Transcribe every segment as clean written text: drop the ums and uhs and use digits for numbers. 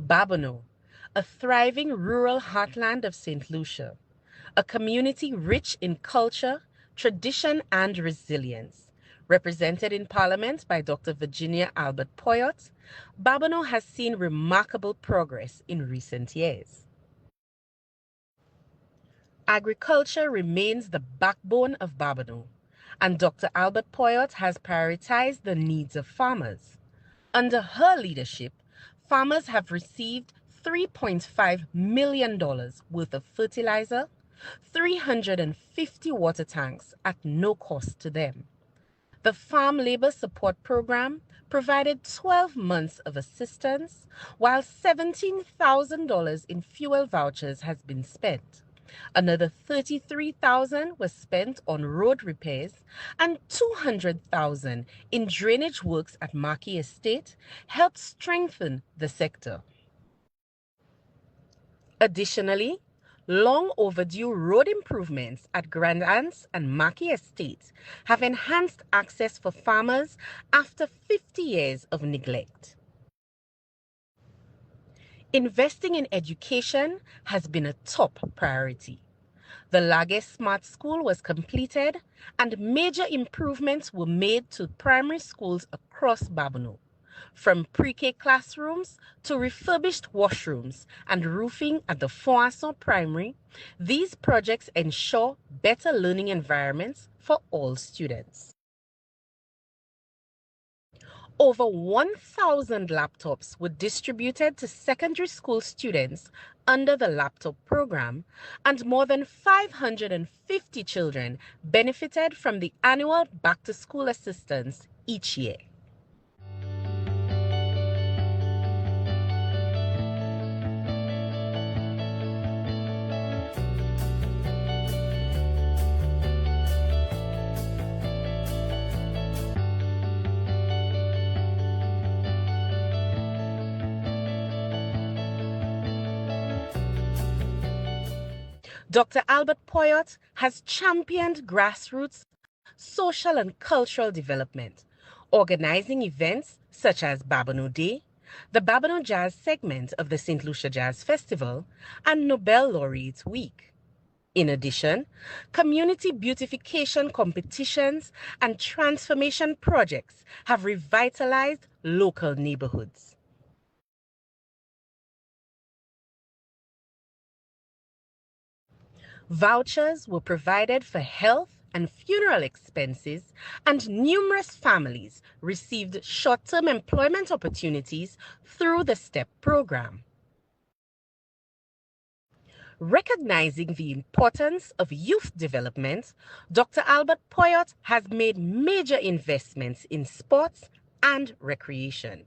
Babonneau, a thriving rural heartland of St. Lucia, a community rich in culture, tradition, and resilience. Represented in Parliament by Dr. Virginia Albert Poyotte, Babonneau has seen remarkable progress in recent years. Agriculture remains the backbone of Babonneau, and Dr. Albert Poyotte has prioritized the needs of farmers. Under her leadership, farmers have received $3.5 million worth of fertilizer, 350 water tanks at no cost to them. The Farm Labor Support Program provided 12 months of assistance, while $17,000 in fuel vouchers has been spent. Another $33,000 was spent on road repairs, and $200,000 in drainage works at Marquis Estate helped strengthen the sector. Additionally, long overdue road improvements at Grand Anse and Marquis Estate have enhanced access for farmers after 50 years of neglect. Investing in education has been a top priority. The Lage Smart School was completed and major improvements were made to primary schools across Babonneau, from pre-K classrooms to refurbished washrooms and roofing at the Assau Primary. These projects ensure better learning environments for all students. Over 1,000 laptops were distributed to secondary school students under the laptop program, and more than 550 children benefited from the annual back-to-school assistance each year. Dr. Albert Poyotte has championed grassroots social and cultural development, organizing events such as Babonneau Day, the Babonneau Jazz segment of the St. Lucia Jazz Festival, and Nobel Laureate Week. In addition, community beautification competitions and transformation projects have revitalized local neighborhoods. Vouchers were provided for health and funeral expenses, and numerous families received short-term employment opportunities through the STEP program. Recognizing the importance of youth development, Dr. Albert Poyotte has made major investments in sports and recreation.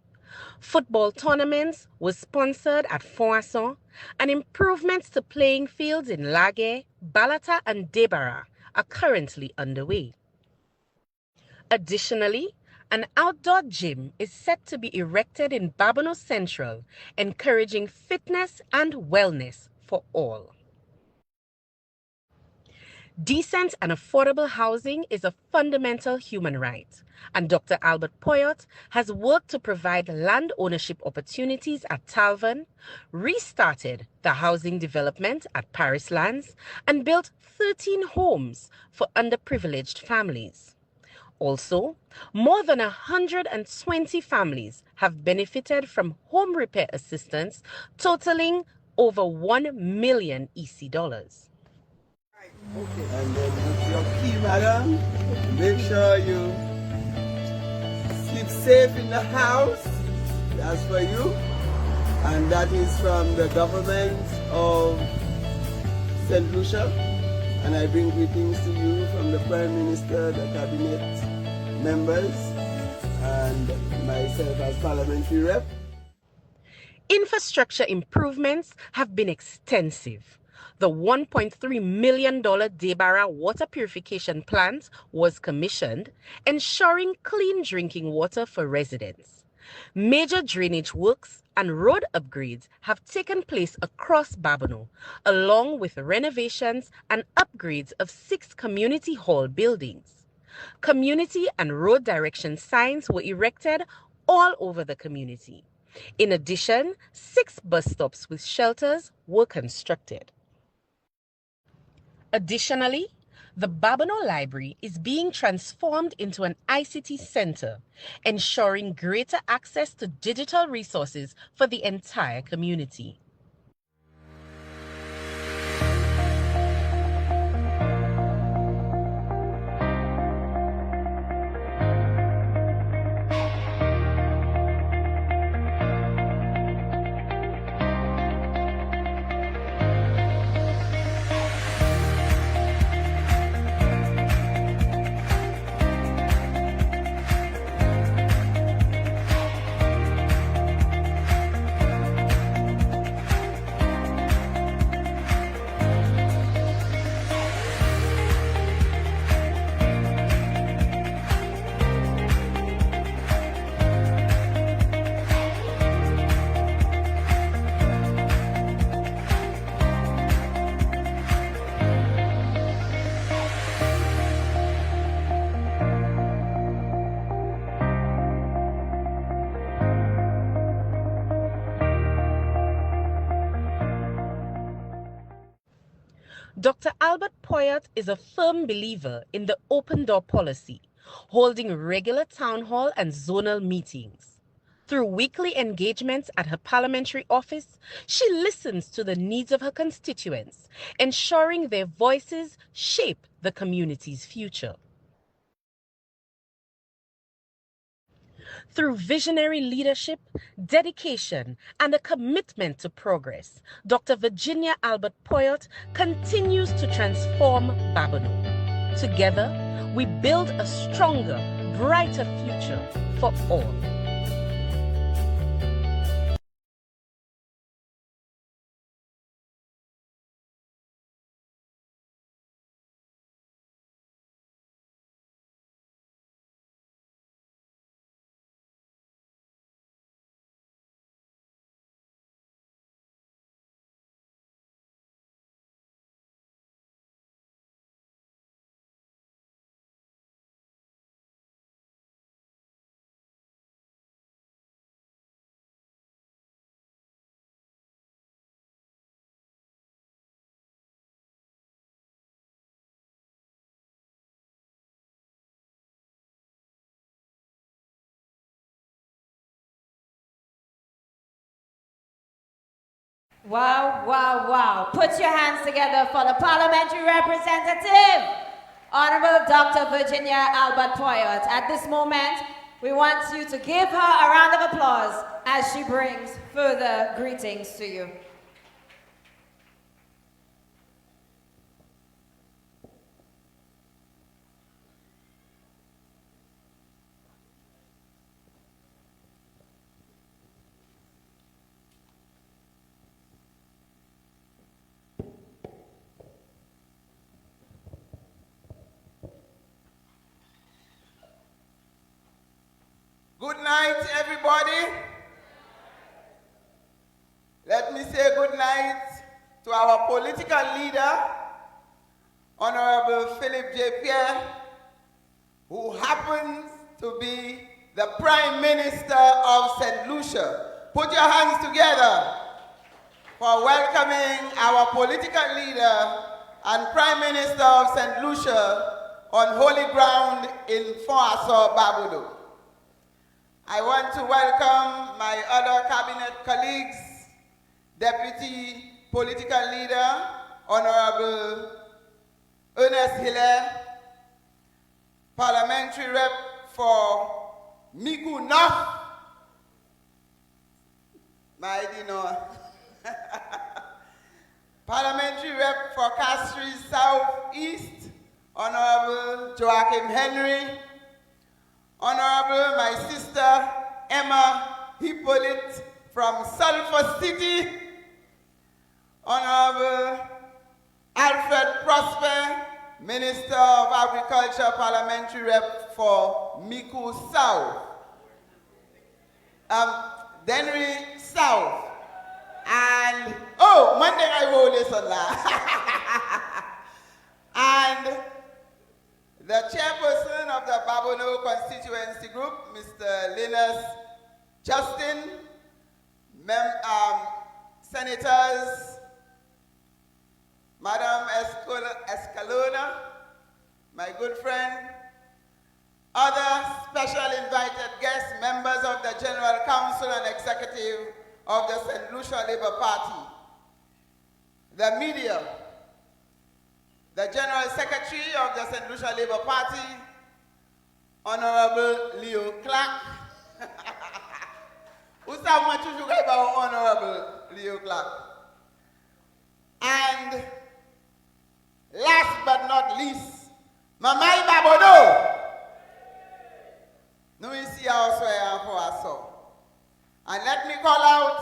Football tournaments were sponsored at Assau, and improvements to playing fields in Lage, Balata, and Debara are currently underway. Additionally, an outdoor gym is set to be erected in Babonneau Central, encouraging fitness and wellness for all. Decent and affordable housing is a fundamental human right, and Dr. Albert Poyotte has worked to provide land ownership opportunities at Talvan, restarted the housing development at Paris Lands, and built 13 homes for underprivileged families. Also, more than 120 families have benefited from home repair assistance totaling over $1 million EC dollars. Okay. And then with your key, madam, make sure you sleep safe in the house. That's for you. And that is from the government of St. Lucia. And I bring greetings to you from the Prime Minister, the Cabinet members, and myself as Parliamentary Rep. Infrastructure improvements have been extensive. The $1.3 million Debara water purification plant was commissioned, ensuring clean drinking water for residents. Major drainage works and road upgrades have taken place across Babonneau, along with renovations and upgrades of 6 community hall buildings. Community and road direction signs were erected all over the community, In addition, 6 bus stops with shelters were constructed. Additionally, the Babonneau Library is being transformed into an ICT center, ensuring greater access to digital resources for the entire community. Dr. Albert Poyotte is a firm believer in the open door policy, holding regular town hall and zonal meetings. Through weekly engagements at her parliamentary office, she listens to the needs of her constituents, ensuring their voices shape the community's future. Through visionary leadership, dedication, and a commitment to progress, Dr. Virginia Albert Poyotte continues to transform Babonneau. Together, we build a stronger, brighter future for all. Wow, wow, wow. Put your hands together for the parliamentary representative, Honorable Dr. Virginia Albert Poyotte. At this moment, we want you to give her a round of applause as she brings further greetings to you. Good night, everybody. Let me say good night to our political leader, Honorable Philip J. Pierre, who happens to be the Prime Minister of St. Lucia. Put your hands together for welcoming our political leader and Prime Minister of St. Lucia on holy ground in Assau, Babonneau. I want to welcome my other cabinet colleagues, Deputy Political Leader, Honorable Ernest Hilaire, Parliamentary Rep for Miku North, Parliamentary Rep for Castries South East, Honorable Joachim Henry, Honorable my sister Emma Hippolyte from Sulphur City, Honorable Alfred Prosper, Minister of Agriculture, Parliamentary Rep for Miku South, Denry South, and, oh, Monday I roll this on that. And the chairperson of the Babonneau constituency group, Mr. Linus Justin, Senators, Madam Escalona, my good friend, other special invited guests, members of the General Council and Executive of the St. Lucia Labour Party, the media, the General Secretary of the St. Lucia Labour Party, Honorable Leo Clark. Who's that much you about Honorable Leo Clark? And last but not least, Mamai Babonneau. No, we see also for Assau. And let me call out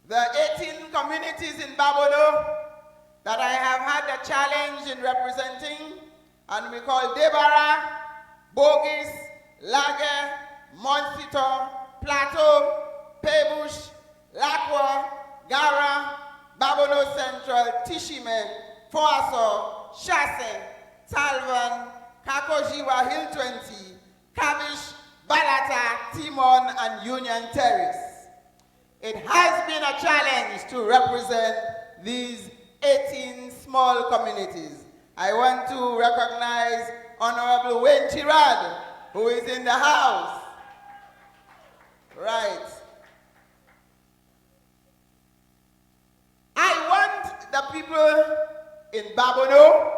the 18 communities in Babonneau that I have had the challenge in representing, and we call Debara, Bogus, Lager, Monsitor, Plateau, Paybush, Lakwa, Gara, Babonneau Central, Tishime, Foaso, Chasse, Talvan, Kakojiwa Hill 20, Kabish, Balata, Timon, and Union Terrace. It has been a challenge to represent these 18 small communities. I want to recognize Honorable Wayne Chirad, who is in the house. Right. I want the people in Babonneau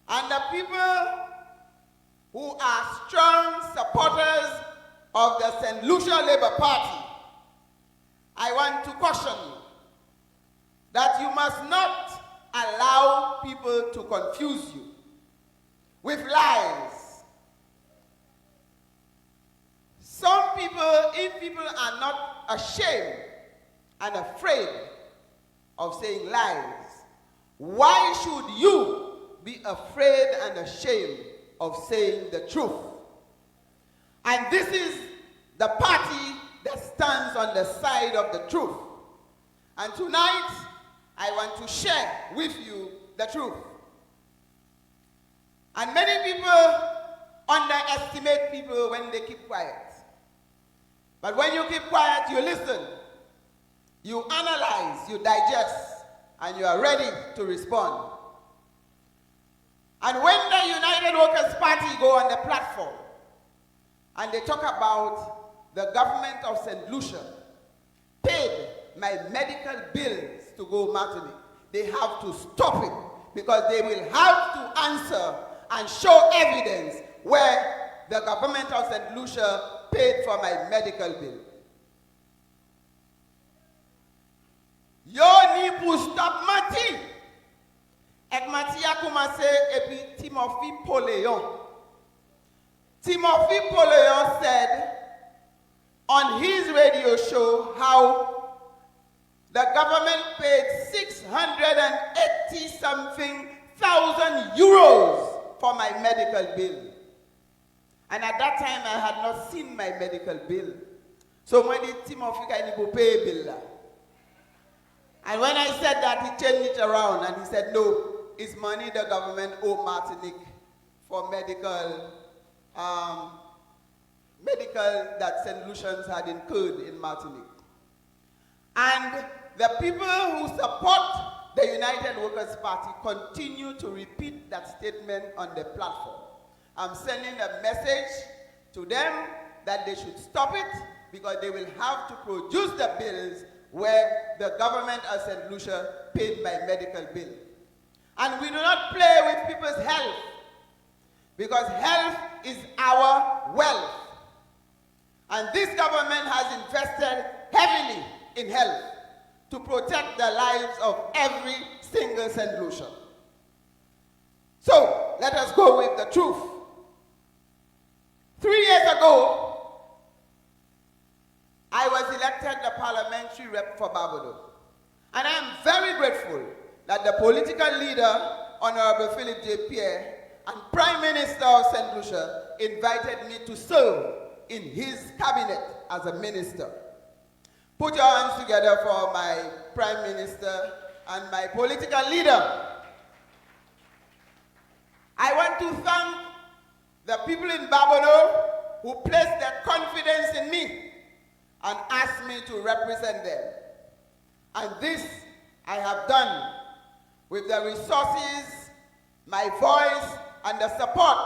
and the people who are strong supporters of the St. Lucia Labour Party, I want to caution you that you must not allow people to confuse you with lies. Some people, if people are not ashamed and afraid of saying lies, why should you be afraid and ashamed of saying the truth? And this is the party that stands on the side of the truth. And tonight, I want to share with you the truth. And many people underestimate people when they keep quiet. But when you keep quiet, you listen, you analyze, you digest, and you are ready to respond. And when the United Workers' Party go on the platform and they talk about the government of St. Lucia paid my medical bills to go Martinique, they have to stop it because they will have to answer and show evidence where the government of St. Lucia paid for my medical bill. Yo ni pour stop mati. Ek mati a commencé et puis Timothy Poyotte. Timothy Poyotte said on his radio show how the government paid 680 something thousand euros for my medical bill. And at that time I had not seen my medical bill. So when did Timothy go pay bill? And when I said that, he changed it around and he said, no, it's money the government owe Martinique for medical that St. Lucians had incurred in Martinique. And the people who support the United Workers' Party continue to repeat that statement on the platform. I'm sending a message to them that they should stop it because they will have to produce the bills where the government of St. Lucia paid my medical bill. And we do not play with people's health because health is our wealth. And this government has invested heavily in health to protect the lives of every single St. Lucian. So let us go with the truth. 3 years ago, I was elected the parliamentary rep for Babonneau. And I am very grateful that the political leader, Honorable Philip J. Pierre, and Prime Minister of St. Lucia invited me to serve in his cabinet as a minister. Put your hands together for my Prime Minister and my political leader. I want to thank the people in Babonneau who placed their confidence in me and asked me to represent them. And this I have done with the resources, my voice, and the support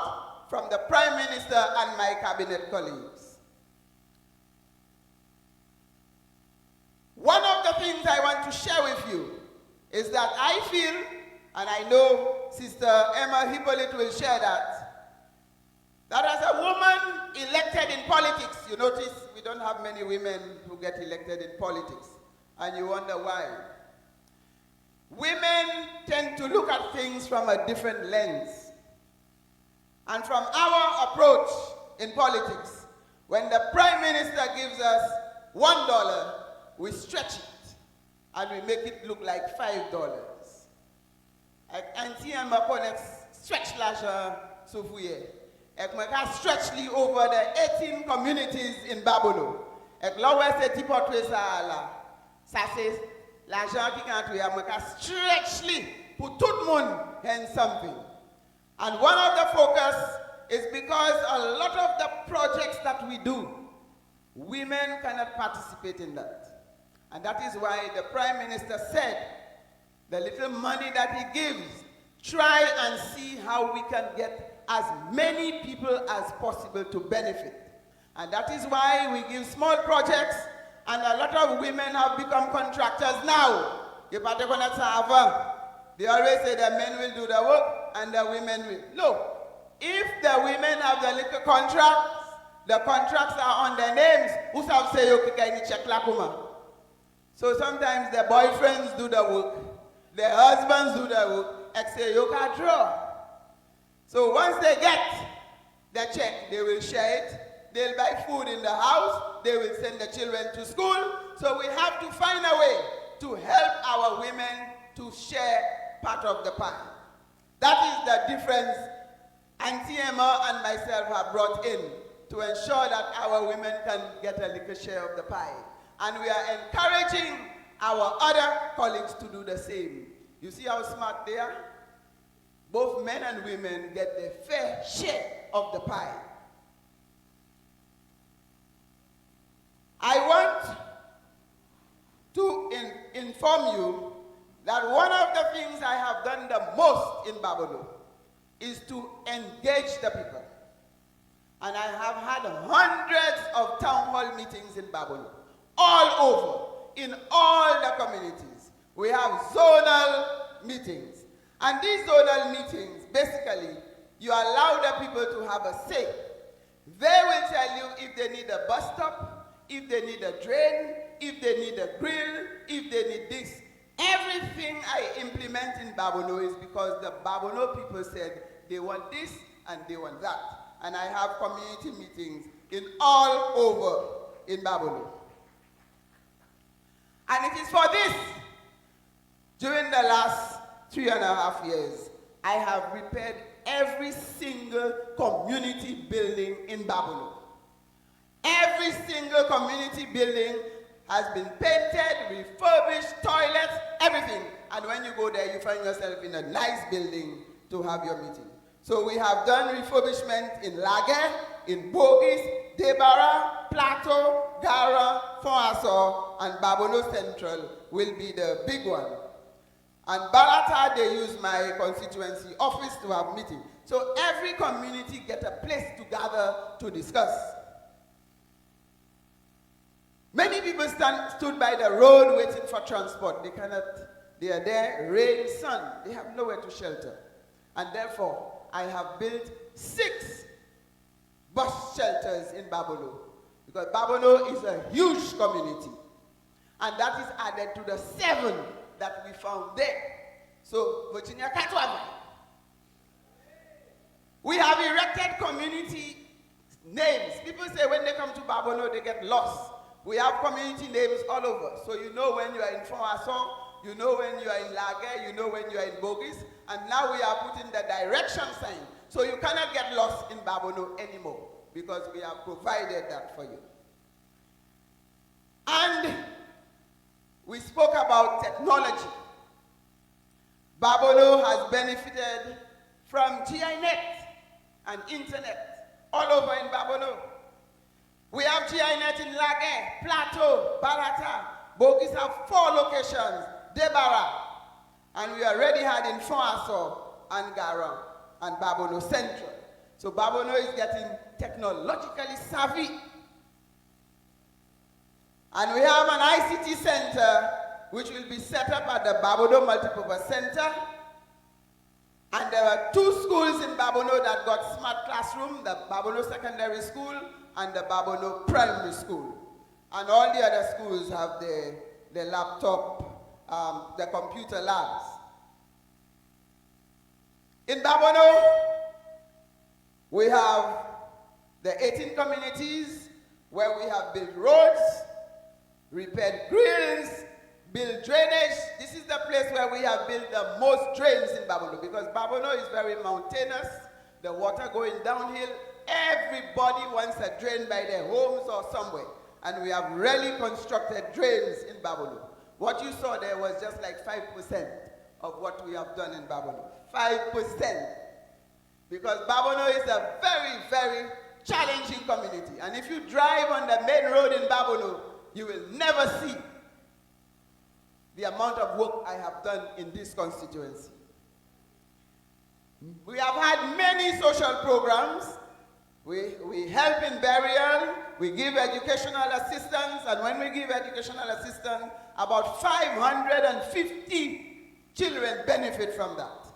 from the Prime Minister and my cabinet colleagues. One of the things I want to share with you is that I feel, and I know Sister Emma Hippolyte will share that as a woman elected in politics, you notice we don't have many women who get elected in politics, and you wonder why. Women tend to look at things from a different lens. And from our approach in politics, when the Prime Minister gives us $1, we stretch it and we make it look like $5. Auntie and my stretch lasha sufuye. Ek maka stretchly over the 18 communities in Babonneau. Ek lower se tipotwe sa la. Sa says l'argent qui can't we maka stretchly pour tout le monde and something. And one of the focus is because a lot of the projects that we do, women cannot participate in that. And that is why the Prime Minister said, the little money that he gives, try and see how we can get as many people as possible to benefit. And that is why we give small projects, and a lot of women have become contractors now. They always say the men will do the work and the women will. No. If the women have the little contracts, the contracts are on their names. So sometimes the boyfriends do the work, the husbands do the work, except you can draw. So once they get the check, they will share it. They'll buy food in the house. They will send the children to school. So we have to find a way to help our women to share part of the pie. That is the difference Auntie Emma and myself have brought in to ensure that our women can get a little share of the pie. And we are encouraging our other colleagues to do the same. You see how smart they are? Both men and women get their fair share of the pie. I want to inform you that one of the things I have done the most in Babonneau is to engage the people. And I have had hundreds of town hall meetings in Babonneau, all over, in all the communities. We have zonal meetings. And these zonal meetings, basically, you allow the people to have a say. They will tell you if they need a bus stop, if they need a drain, if they need a grill, if they need this. Everything I implement in Babonneau is because the Babonneau people said they want this and they want that. And I have community meetings in all over in Babonneau. And it is for this, during the last 3.5 years, I have repaired every single community building in Babonneau. Every single community building has been painted, refurbished, toilets, everything. And when you go there, you find yourself in a nice building to have your meeting. So we have done refurbishment in Laguerre, in Bourgis, Debara, Plateau, Gara, Assau, and Babonneau Central will be the big one. And Barata, they use my constituency office to have meetings. So every community get a place to gather to discuss. Many people stood by the road waiting for transport. They are there, rain, sun. They have nowhere to shelter. And therefore, I have built 6 bus shelters in Babonneau. Because Babonneau is a huge community. And that is added to the 7 that we found there. So, Virginia Katwava. We have erected community names. People say when they come to Babonneau, they get lost. We have community names all over. So you know when you are in Assau, you know when you are in Laguerre, you know when you are in Bourgis, and now we are putting the direction sign. So you cannot get lost in Babonneau anymore because we have provided that for you. And we spoke about technology. Babonneau has benefited from GINet and internet all over in Babonneau. We have GINet in Laguet, Plateau, Balata. Bogies have 4 locations, Debarra. And we already had in Assau and Garang and Babonneau Central. So Babonneau is getting technologically savvy. And we have an ICT center which will be set up at the Babonneau Multipurpose Center. And there are 2 schools in Babonneau that got smart classroom, the Babonneau Secondary School and the Babonneau Primary School. And all the other schools have the laptop, the computer labs. In Babonneau, we have the 18 communities where we have built roads, repaired grills, built drainage. This is the place where we have built the most drains in Babonneau, because Babonneau is very mountainous, the water going downhill. Everybody wants a drain by their homes or somewhere. And we have really constructed drains in Babonneau. What you saw there was just like 5% of what we have done in Babonneau. 5%. Because Babonneau is a very, very challenging community. And if you drive on the main road in Babonneau, you will never see the amount of work I have done in this constituency. We have had many social programs. We help in burial, we give educational assistance, and when we give educational assistance, about 550 children benefit from that.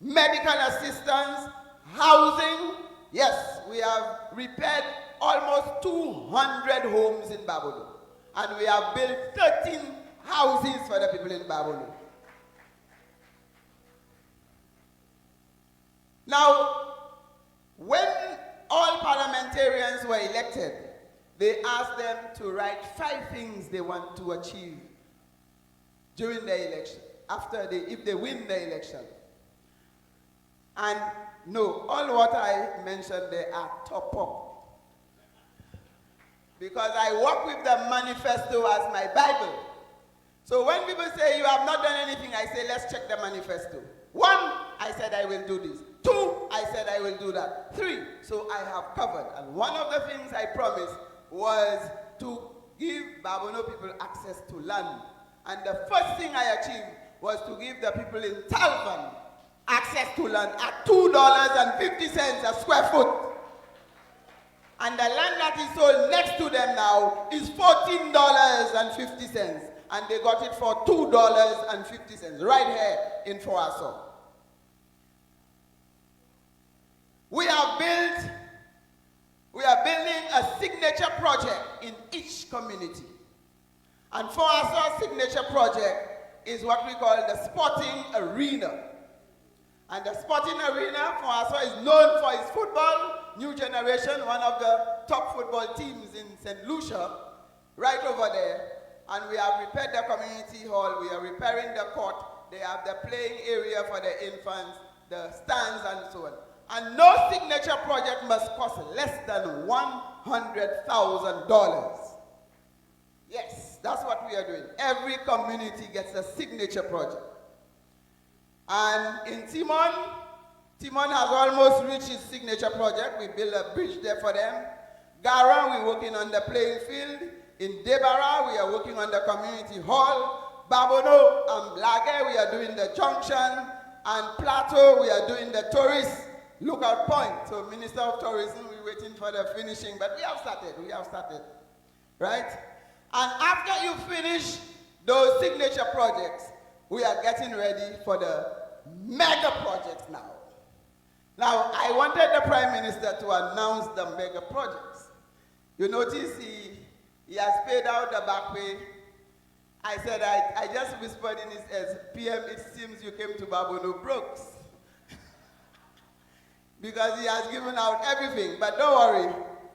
Medical assistance, housing, yes, we have repaired almost 200 homes in Babonneau, and we have built 13 houses for the people in Babonneau. Now, when all parliamentarians were elected, they asked them to write 5 things they want to achieve during the election, if they win the election. And no, all what I mentioned there are top up. Because I work with the manifesto as my Bible. So when people say you have not done anything, I say let's check the manifesto. 1, I said I will do this. 2, I said I will do that. 3, so I have covered. And one of the things I promised was to give Babonneau people access to land. And the first thing I achieved was to give the people in Talvan access to land at $2.50 a square foot. And the land that is sold next to them now is $14.50. And they got it for $2.50 right here in Assau. We are building a signature project in each community. And Assau's signature project is what we call the sporting arena. And the sporting arena for Assau is known for its football. New Generation, one of the top football teams in St. Lucia, right over there. And we have repaired the community hall, we are repairing the court, they have the playing area for the infants, the stands and so on. And no signature project must cost less than $100,000. Yes, that's what we are doing. Every community gets a signature project. And in Timon has almost reached its signature project. We built a bridge there for them. Garang, we're working on the playing field. In Debarra, we are working on the community hall. Babonneau and Laguet, we are doing the junction. And Plateau, we are doing the tourist lookout point. So Minister of Tourism, we're waiting for the finishing, but we have started, right? And after you finish those signature projects, we are getting ready for the mega projects now. Now, I wanted the Prime Minister to announce the mega projects. You notice he has paid out the back pay. I said, I just whispered in his ear, PM, it seems you came to Babonneau Brooks. Because he has given out everything. But don't worry,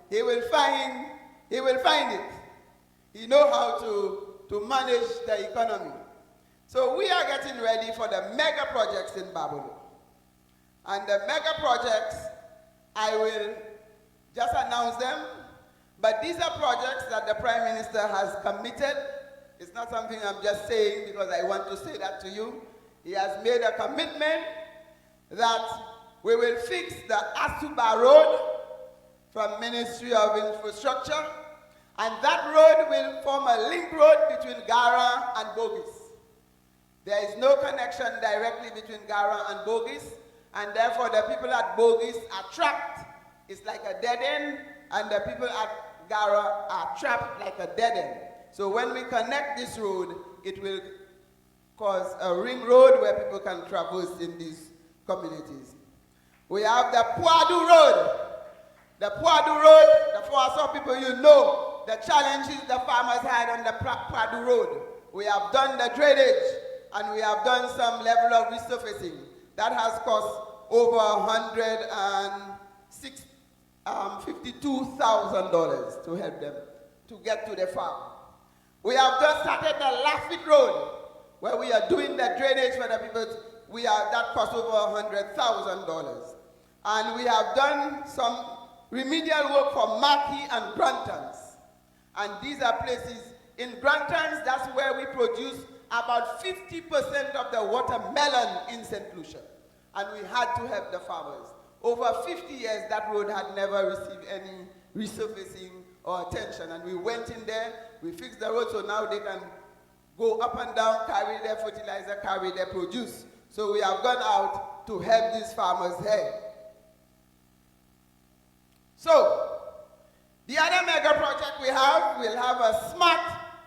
he will find it. He knows how to manage the economy. So we are getting ready for the mega projects in Babonneau. And the mega projects, I will just announce them. But these are projects that the Prime Minister has committed. It's not something I'm just saying because I want to say that to you. He has made a commitment that we will fix the Assau Road from Ministry of Infrastructure, and that road will form a link road between Gara and Bogies. There is no connection directly between Gara and Bogies, and therefore the people at Bogies are trapped. It's like a dead end, and the people at Gara are trapped like a dead end. So when we connect this road, it will cause a ring road where people can traverse in these communities. We have the Poyotte Road. The Poyotte Road, for some people you know the challenges the farmers had on the Poyotte Road. We have done the drainage, and we have done some level of resurfacing. That has cost over $152,000 to help them to get to the farm. We have just started the Lafitte Road, where we are doing the drainage for the people. That cost over $100,000. And we have done some remedial work for Marquis and Grantons. And these are places, in Grantons, that's where we produce about 50% of the watermelon in St. Lucia. And we had to help the farmers. Over 50 years, that road had never received any resurfacing or attention. And we went in there, we fixed the road, so now they can go up and down, carry their fertilizer, carry their produce. So we have gone out to help these farmers here. So, the other mega project we'll have a smart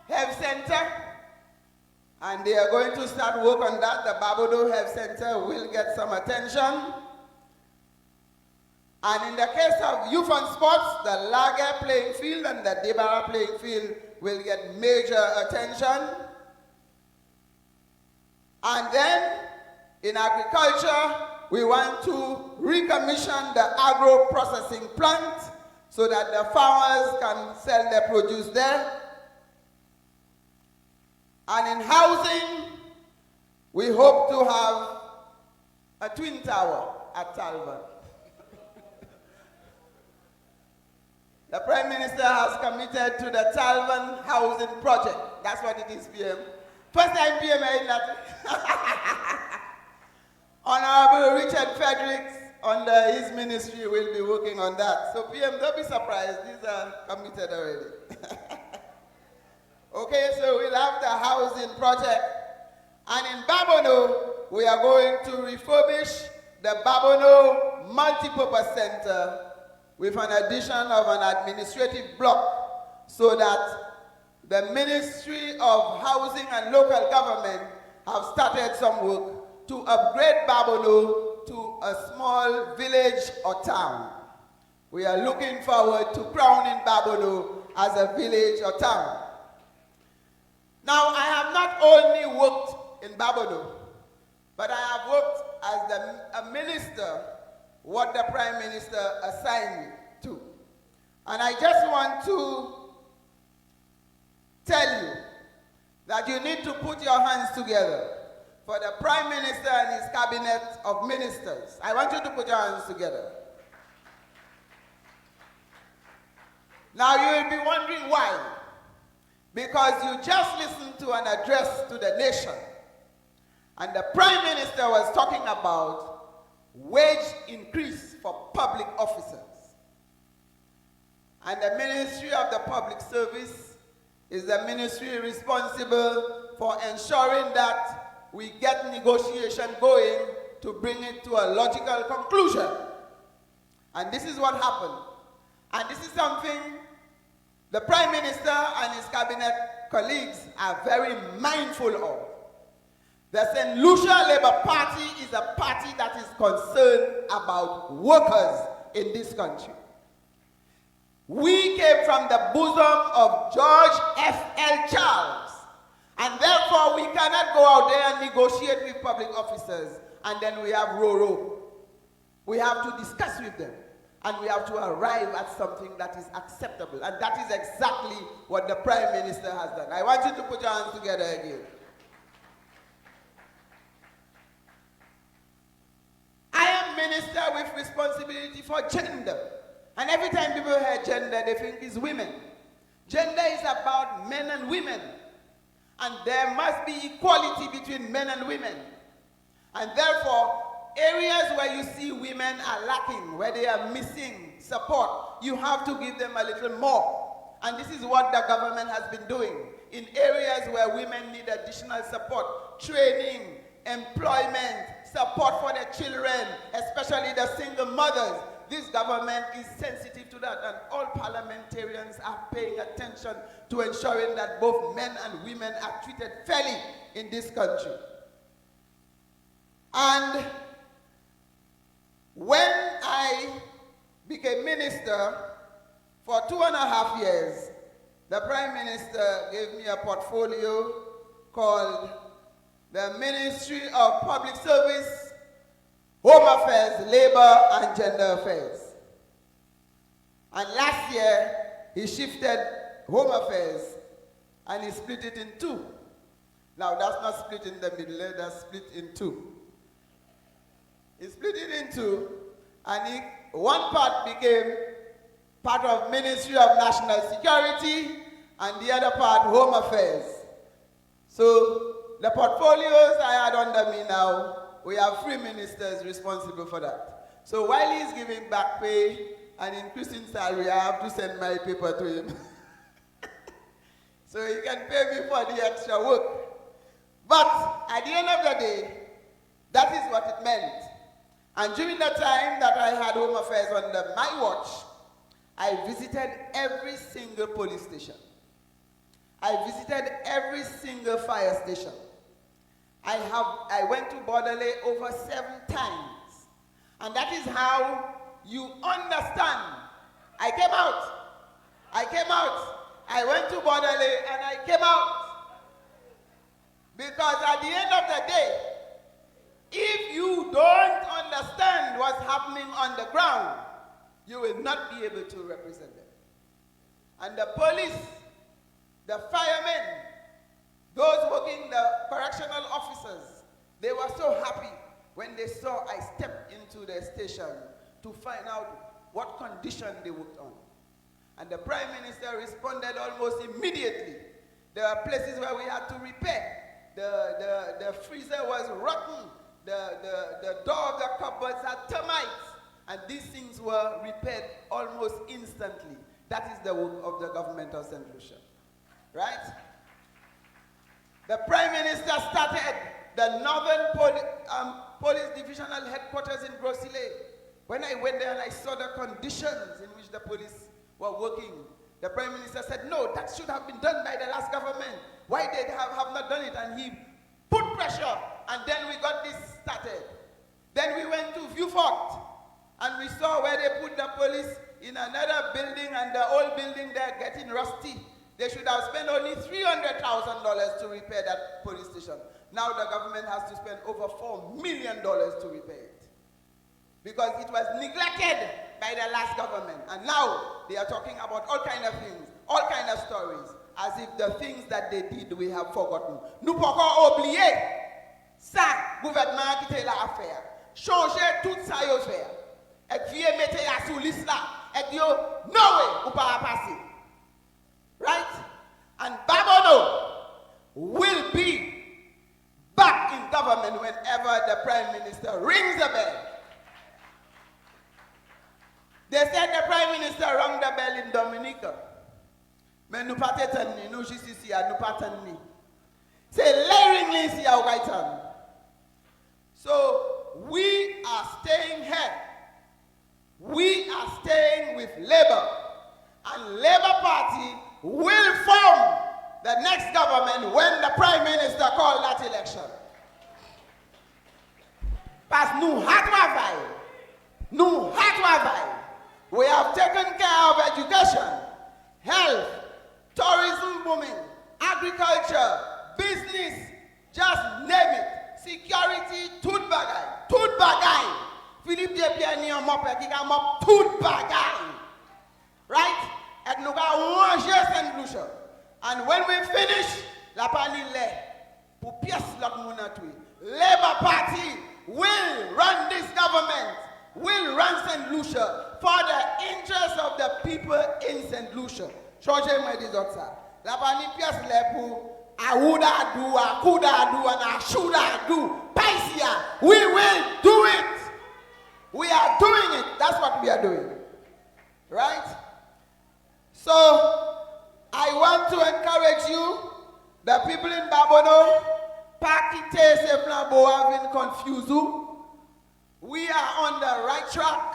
health center, and they are going to start work on that. The Babonneau Health Center will get some attention. And in the case of youth and sports, the Lager playing field and the Debara playing field will get major attention. And then, in agriculture, we want to recommission the agro-processing plant so that the farmers can sell their produce there. And in housing, we hope to have a twin tower at Talbot. The Prime Minister has committed to the Talbot housing project. That's what it is, PM. First time PM in that. Honorable Richard Fredericks, under his ministry, will be working on that. So PM, don't be surprised. These are committed already. Okay, so we'll have the housing project. And in Babonneau, we are going to refurbish the Babonneau Multipurpose Center with an addition of an administrative block so that the Ministry of Housing and Local Government have started some work to upgrade Babonneau to a small village or town. We are looking forward to crowning Babonneau as a village or town. Now, I have not only worked in Babonneau, but I have worked as a minister, what the Prime Minister assigned me to. And I just want to tell you that you need to put your hands together for the Prime Minister and his cabinet of ministers. I want you to put your hands together. Now you will be wondering why. Because you just listened to an address to the nation. And the Prime Minister was talking about wage increase for public officers. And the Ministry of the Public Service is the ministry responsible for ensuring that we get negotiation going to bring it to a logical conclusion. And this is what happened. And this is something the Prime Minister and his cabinet colleagues are very mindful of. The St. Lucia Labour Party is a party that is concerned about workers in this country. We came from the bosom of George F.L. Charles, and therefore we cannot go out there and negotiate with public officers and then we have row. We have to discuss with them. And we have to arrive at something that is acceptable. And that is exactly what the Prime Minister has done. I want you to put your hands together again. I am minister with responsibility for gender. And every time people hear gender, they think it's women. Gender is about men and women. And there must be equality between men and women. And therefore, areas where you see women are lacking, where they are missing support, you have to give them a little more. And this is what the government has been doing. In areas where women need additional support, training, employment, support for their children, especially the single mothers, this government is sensitive to that, and all parliamentarians are paying attention to ensuring that both men and women are treated fairly in this country. And when I became minister, for 2.5 years, the Prime Minister gave me a portfolio called the Ministry of Public Service, Home Affairs, Labor and Gender Affairs. And last year, he shifted Home Affairs and he split it in two. Now, that's not split in the middle, that's split in two. He split it in two, and one part became part of Ministry of National Security, and the other part, Home Affairs. So, the portfolios I had under me now, we have 3 ministers responsible for that. So while he's giving back pay and increasing salary, I have to send my paper to him. So he can pay me for the extra work. But at the end of the day, that is what it meant. And during the time that I had Home Affairs under my watch, I visited every single police station. I visited every single fire station. I went to Babonneau over 7 times. And that is how you understand. I came out. I went to Babonneau and I came out. Because at the end of the day, if you don't understand what's happening on the ground, you will not be able to represent them. And the police, the firemen, those working, the correctional officers, they were so happy when they saw I stepped into their station to find out what condition they worked on. And the Prime Minister responded almost immediately. There are places where we had to repair. The freezer was rotten. The door of the cupboards had termites. And these things were repaired almost instantly. That is the work of the government of St. Lucia. Right? The Prime Minister started the Northern Police Divisional Headquarters in Grosile. When I went there and I saw the conditions in which the police were working, the Prime Minister said, no, that should have been done by the last government. Why they have not done it? And he put pressure, and then we got this started. Then we went to Vieux-Fort, and we saw where they put the police in another building, and the old building there getting rusty. They should have spent only $300,000 to repair that police station. Now the government has to spend over $4 million to repair it. Because it was neglected by the last government. And now they are talking about all kinds of things, all kinds of stories, as if the things that they did we have forgotten. Nous pouvons oublier ça, gouvernement qui était là à faire. Changer tout ça yo faire. Et puis mettre ya sous liste là. Et yo, no way, ou pas passer. Right? And Babonneau will be back in government whenever the Prime Minister rings the bell. They said the Prime Minister rang the bell in Dominica. Mais nous pas t'étonner, nous juste ici, nous pas t'étonner. C'est layeringly ici à Waitan. So we are staying here. We are staying with Labour. And Labour Party will form the next government when the Prime Minister calls that election. Parce que nous travaillons. We have taken care of education, health, tourism booming, agriculture, business, just name it. Security, tout bagay. Philippe Depierre ni mop qui a mop tout bagay. Right? Et nous allons ranger St. Lucia. And when we finish, la pani le pour pièce l'autre moun a tué. Labour Party will run this government, will run St. Lucia for the interest of the people in St. Lucia. Changez-moi des autres ça. La pani pièce le pour I woulda do, I coulda do, and I shoulda do. Paisia, we will do it. We are doing it. That's what we are doing. right? So, I want to encourage you, the people in Babonneau, Pakite se flambeau having confused you. We are on the right track.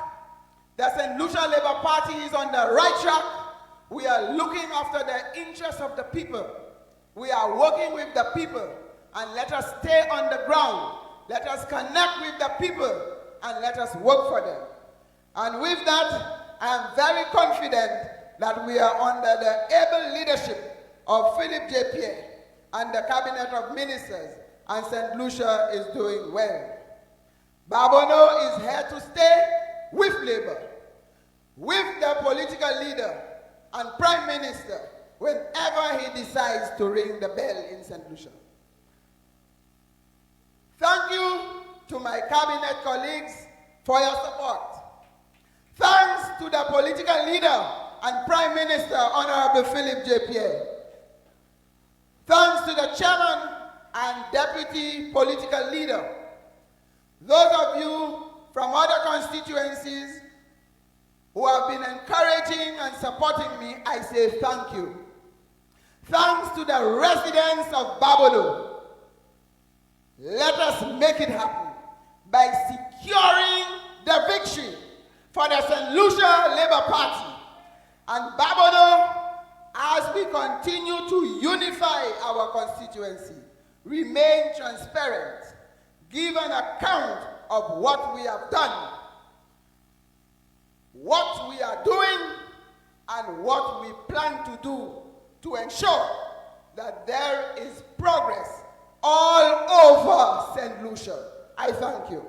The St. Lucia Labour Party is on the right track. We are looking after the interests of the people. We are working with the people, and let us stay on the ground. Let us connect with the people, and let us work for them. And with that, I am very confident that we are under the able leadership of Philip J. Pierre and the Cabinet of Ministers, and St. Lucia is doing well. Babonneau is here to stay with Labour, with the political leader and Prime Minister whenever he decides to ring the bell in St. Lucia. Thank you to my cabinet colleagues for your support. Thanks to the political leader and Prime Minister, Honorable Philip J. Pierre. Thanks to the chairman and deputy political leader. Those of you from other constituencies who have been encouraging and supporting me, I say thank you. Thanks to the residents of Babonneau. Let us make it happen by securing the victory for the St. Lucia Labour Party and Babonneau as we continue to unify our constituency, remain transparent, give an account of what we have done, what we are doing, and what we plan to do to ensure that there is progress all over St. Lucia. I thank you.